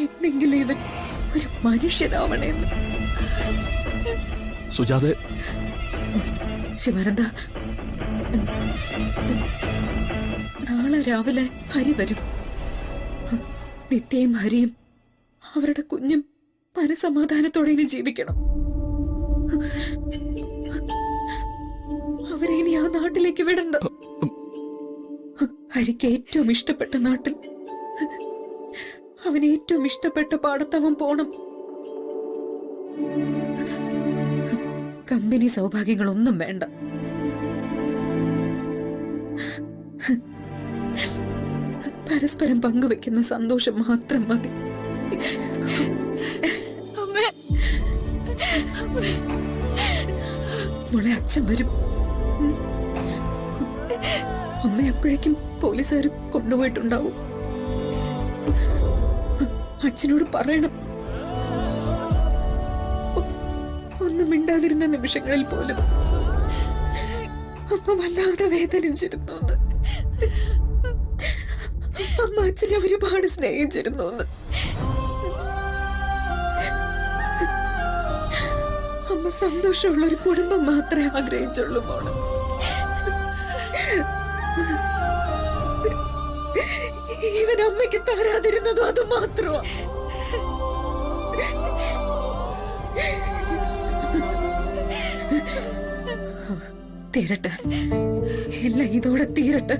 എന്തെങ്കിലും ഇവൻ ഒരു മനുഷ്യനാവണേന്ന്. സുജാത, ശിവാനന്ദ, നാളെ രാവിലെ ഹരി വരും. നിത്യയും ഹരിയും അവരുടെ കുഞ്ഞും മനസമാധാനത്തോടെ ഇനി ജീവിക്കണം. അവരെ ഇനി ആ നാട്ടിലേക്ക് വിടണ്ട. ഹരിക്ക് ഏറ്റവും ഇഷ്ടപ്പെട്ട നാട്ടിൽ, അവന് ഏറ്റവും ഇഷ്ടപ്പെട്ട പാടത്തവൻ പോണം. കമ്പനി സൗഭാഗ്യങ്ങളൊന്നും വേണ്ട. പരസ്പരം പങ്കുവെക്കുന്ന സന്തോഷം മാത്രം മതി. മോളെ, അച്ഛൻ വരും. അമ്മ അപ്പോഴേക്കും പോലീസുകാർ കൊണ്ടുപോയിട്ടുണ്ടാവും. അച്ഛനോട് പറയണം. ഒന്നും മിണ്ടാതിരുന്ന നിമിഷങ്ങളിൽ പോലും അമ്മ വല്ലാതെ വേദനിച്ചിരുന്നു. അമ്മ അച്ഛനെ ഒരുപാട് സ്നേഹിച്ചിരുന്നു. അമ്മ സന്തോഷമുള്ള ഒരു കുടുംബം മാത്രമേ ആഗ്രഹിച്ചുള്ളൂ മോളെ. ഇവൻ അമ്മയ്ക്ക് തരാതിരുന്നതും അത് മാത്രമാ. തീരട്ടെ, എല്ലാം ഇതോടെ തീരട്ടെ.